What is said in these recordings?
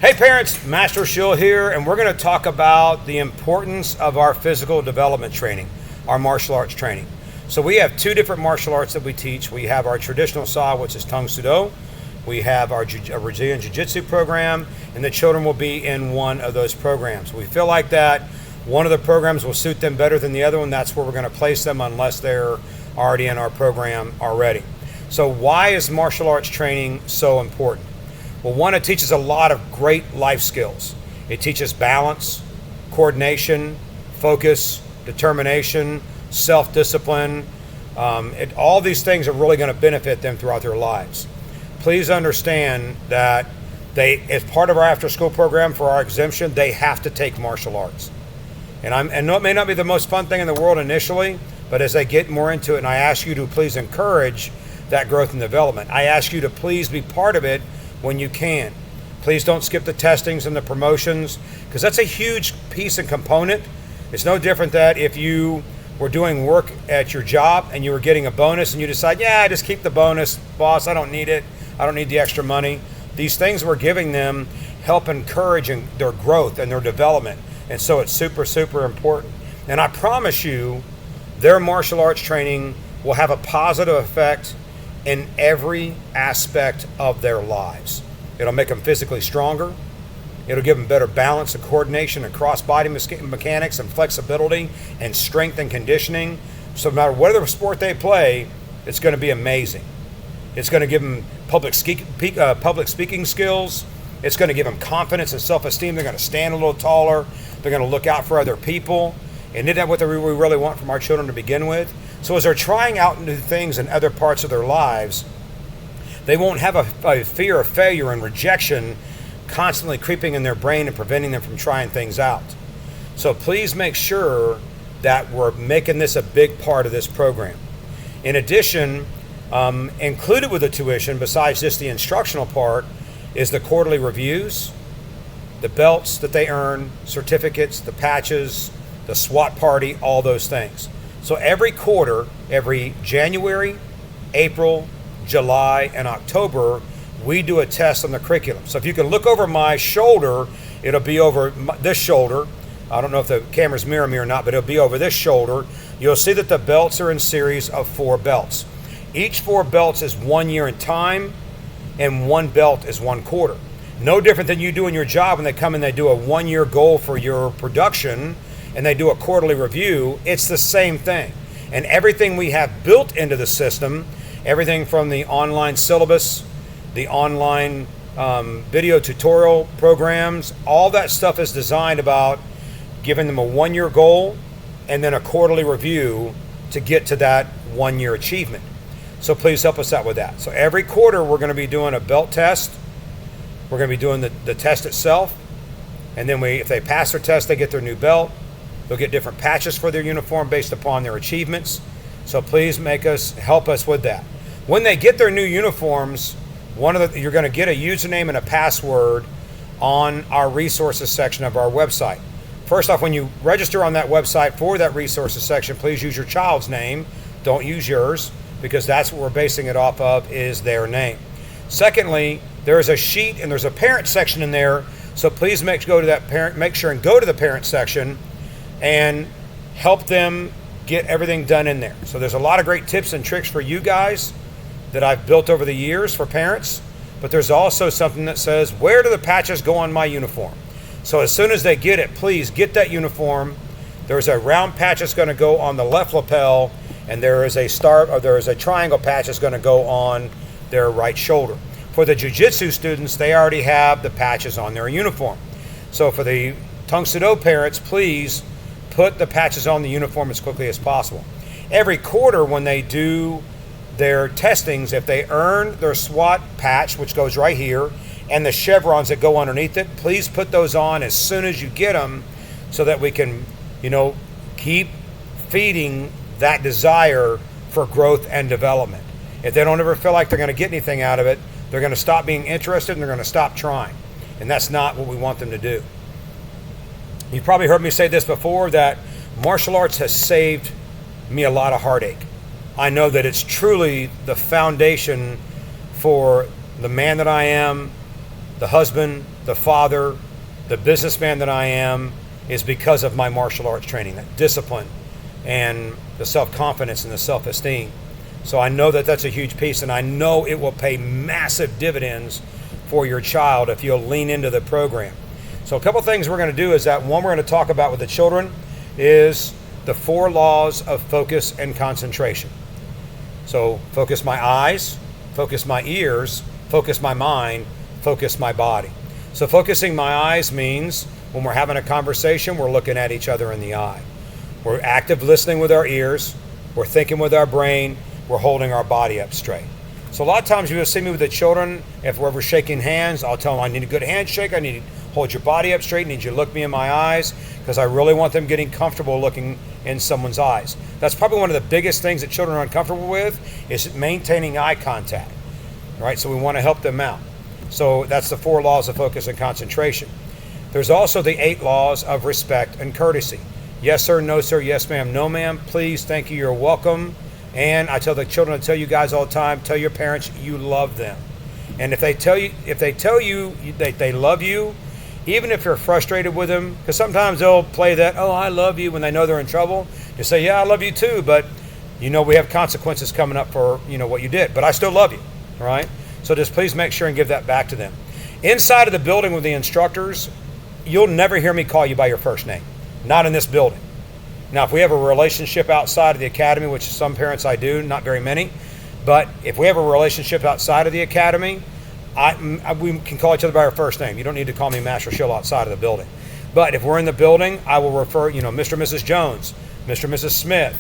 Hey parents, Master Shill here, and we're going to talk about the importance of our physical development training, our martial arts training. So we have two different martial arts that we teach. We have our traditional style, which is Tang Soo Do. We have our Brazilian Jiu-Jitsu program, and the children will be in one of those programs. We feel like that one of the programs will suit them better than the other one. That's where we're going to place them unless they're already in our program already. So why is martial arts training so important? Well, one, it teaches a lot of great life skills. It teaches balance, coordination, focus, determination, self-discipline. All these things are really going to benefit them throughout their lives. Please understand that as part of our after-school program for our exemption, they have to take martial arts. And it may not be the most fun thing in the world initially, but as they get more into it, and I ask you to please encourage that growth and development. I ask you to please be part of it when you can. Please don't skip the testings and the promotions, because that's a huge piece and component. It's no different that if you were doing work at your job and you were getting a bonus and you decide, yeah, just keep the bonus, boss, I don't need it. I don't need the extra money. These things we're giving them help encourage their growth and their development. And so it's super, super important. And I promise you, their martial arts training will have a positive effect in every aspect of their lives. It'll make them physically stronger. It'll give them better balance and coordination and cross-body mechanics and flexibility and strength and conditioning. So no matter whatever sport they play, it's going to be amazing. It's going to give them public speaking skills. It's going to give them confidence and self-esteem. They're going to stand a little taller. They're going to look out for other people. And isn't that what we really want from our children to begin with? So as they're trying out new things in other parts of their lives, they won't have a fear of failure and rejection constantly creeping in their brain and preventing them from trying things out. So please make sure that we're making this a big part of this program. In addition, included with the tuition, besides just the instructional part, is the quarterly reviews, the belts that they earn, certificates, the patches, the SWAT party, all those things. So every quarter, every January, April, July, and October, we do a test on the curriculum. So if you can look over my shoulder, it'll be over this shoulder. I don't know if the camera's mirroring me or not, but it'll be over this shoulder. You'll see that the belts are in series of 4 belts. Each 4 belts is 1 year in time, and 1 belt is 1 quarter. No different than you do in your job when they come and they do a 1-year goal for your production, and they do a quarterly review. It's the same thing. And everything we have built into the system, everything from the online syllabus, the online video tutorial programs, all that stuff is designed about giving them a 1-year goal and then a quarterly review to get to that 1-year achievement. So please help us out with that. So every quarter we're going to be doing a belt test. We're going to be doing the test itself. And then if they pass their test, they get their new belt. They'll get different patches for their uniform based upon their achievements. So please help us with that. When they get their new uniforms, you're going to get a username and a password on our resources section of our website. First off, when you register on that website for that resources section, please use your child's name. Don't use yours, because that's what we're basing it off of, is their name. Secondly, there is a sheet and there's a parent section in there. So please make sure and go to the parent section and help them get everything done in there. So there's a lot of great tips and tricks for you guys that I've built over the years for parents, but there's also something that says, where do the patches go on my uniform? So as soon as they get it, please get that uniform. There's a round patch that's going to go on the left lapel, and there is a triangle patch that's going to go on their right shoulder. For the Jiu-Jitsu students, they already have the patches on their uniform. So for the Tang Soo Do parents, please put the patches on the uniform as quickly as possible. Every quarter when they do their testings, if they earn their SWAT patch, which goes right here, and the chevrons that go underneath it, please put those on as soon as you get them so that we can, keep feeding that desire for growth and development. If they don't ever feel like they're going to get anything out of it, they're going to stop being interested and they're going to stop trying. And that's not what we want them to do. You've probably heard me say this before, that martial arts has saved me a lot of heartache. I know that it's truly the foundation for the man that I am, the husband, the father, the businessman that I am is because of my martial arts training, that discipline and the self-confidence and the self-esteem. So I know that that's a huge piece, and I know it will pay massive dividends for your child if you'll lean into the program. So a couple things we're going to do is that one we're going to talk about with the children is the 4 laws of focus and concentration. So focus my eyes, focus my ears, focus my mind, focus my body. So focusing my eyes means when we're having a conversation, we're looking at each other in the eye. We're active listening with our ears, we're thinking with our brain, we're holding our body up straight. So a lot of times you'll see me with the children, if we're ever shaking hands, I'll tell them I need a good handshake, I need to hold your body up straight, I need you to look me in my eyes, because I really want them getting comfortable looking in someone's eyes. That's probably one of the biggest things that children are uncomfortable with, is maintaining eye contact. Right? So we want to help them out. So that's the 4 laws of focus and concentration. There's also the 8 laws of respect and courtesy. Yes, sir, no, sir, yes, ma'am, no, ma'am, please, thank you, you're welcome. And I tell the children, I tell you guys all the time, tell your parents you love them. And if they tell you they love you, even if you're frustrated with them, because sometimes they'll play that, oh, I love you, when they know they're in trouble. You say, yeah, I love you too, but we have consequences coming up for what you did, but I still love you, right? So just please make sure and give that back to them. Inside of the building with the instructors, you'll never hear me call you by your first name. Not in this building. Now, if we have a relationship outside of the academy, which some parents I do, not very many, but if we have a relationship outside of the academy, we can call each other by our first name. You don't need to call me Master Shill outside of the building. But if we're in the building, I will refer, Mr. and Mrs. Jones, Mr. and Mrs. Smith.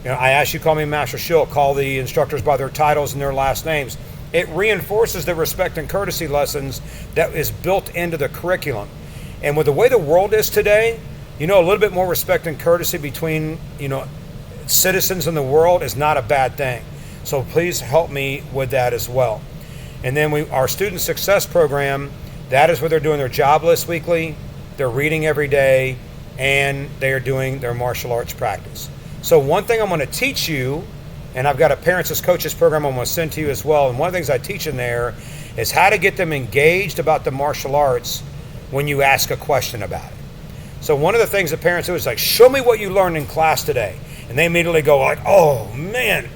I ask you to call me Master Shill, call the instructors by their titles and their last names. It reinforces the respect and courtesy lessons that is built into the curriculum. And with the way the world is today, a little bit more respect and courtesy between, citizens in the world is not a bad thing. So please help me with that as well. And then our student success program, that is where they're doing their job list weekly, they're reading every day, and they are doing their martial arts practice. So one thing I'm going to teach you, and I've got a parents as coaches program I'm going to send to you as well, and one of the things I teach in there is how to get them engaged about the martial arts when you ask a question about it. So one of the things that parents do is like, show me what you learned in class today. And they immediately go like, oh man,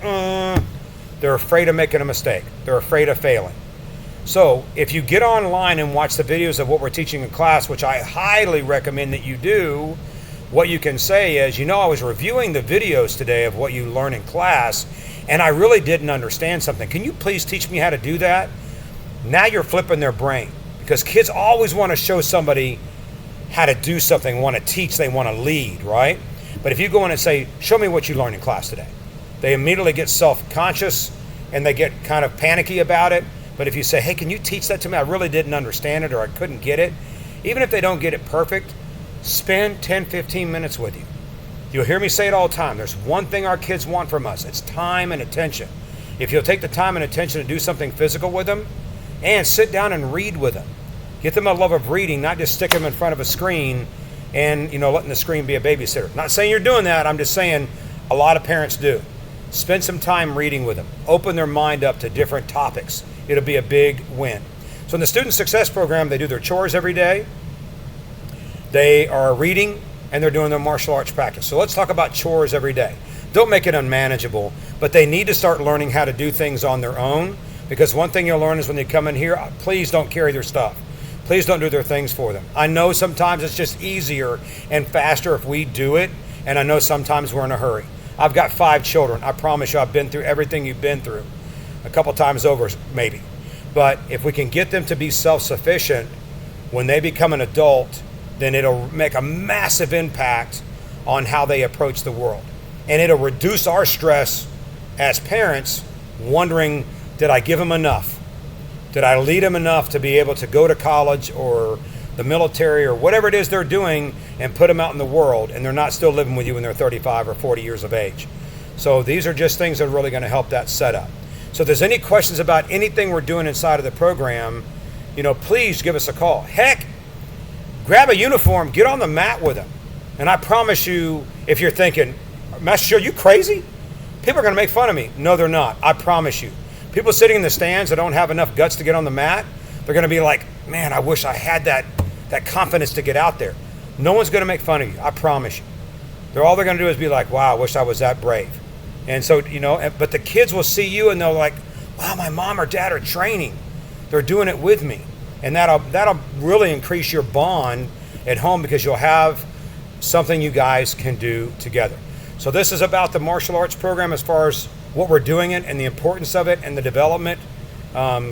they're afraid of making a mistake. They're afraid of failing. So if you get online and watch the videos of what we're teaching in class, which I highly recommend that you do, what you can say is, I was reviewing the videos today of what you learn in class, and I really didn't understand something. Can you please teach me how to do that? Now you're flipping their brain, because kids always want to show somebody how to do something, want to teach, they want to lead, right? But if you go in and say, show me what you learned in class today, they immediately get self-conscious and they get kind of panicky about it. But if you say, hey, can you teach that to me? I really didn't understand it, or I couldn't get it. Even if they don't get it perfect, spend 10, 15 minutes with you. You'll hear me say it all the time. There's one thing our kids want from us. It's time and attention. If you'll take the time and attention to do something physical with them and sit down and read with them, get them a love of reading, not just stick them in front of a screen and, letting the screen be a babysitter. Not saying you're doing that. I'm just saying a lot of parents do. Spend some time reading with them. Open their mind up to different topics. It'll be a big win. So in the Student Success Program, they do their chores every day. They are reading, and they're doing their martial arts practice. So let's talk about chores every day. Don't make it unmanageable, but they need to start learning how to do things on their own, because one thing you'll learn is when they come in here, please don't carry their stuff. Please don't do their things for them. I know sometimes it's just easier and faster if we do it, and I know sometimes we're in a hurry. I've got 5 children. I promise you I've been through everything you've been through, a couple times over maybe. But if we can get them to be self-sufficient when they become an adult, then it'll make a massive impact on how they approach the world. And it'll reduce our stress as parents, wondering, did I give them enough? Did I lead them enough to be able to go to college or the military or whatever it is they're doing and put them out in the world, and they're not still living with you when they're 35 or 40 years of age? So these are just things that are really going to help that setup. So if there's any questions about anything we're doing inside of the program, please give us a call. Heck, grab a uniform, get on the mat with them. And I promise you, if you're thinking, Master Shill, you crazy? People are going to make fun of me. No, they're not. I promise you. People sitting in the stands that don't have enough guts to get on the mat, they're going to be like, man, I wish I had that confidence to get out there. No one's going to make fun of you, I promise you. All they're going to do is be like, wow, I wish I was that brave. And so, but the kids will see you and they'll like, wow, my mom or dad are training. They're doing it with me. And that'll really increase your bond at home, because you'll have something you guys can do together. So this is about the martial arts program as far as what we're doing it and the importance of it and the development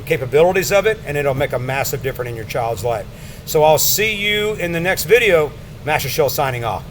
capabilities of it, and it'll make a massive difference in your child's life. So I'll see you in the next video. Master Shell signing off.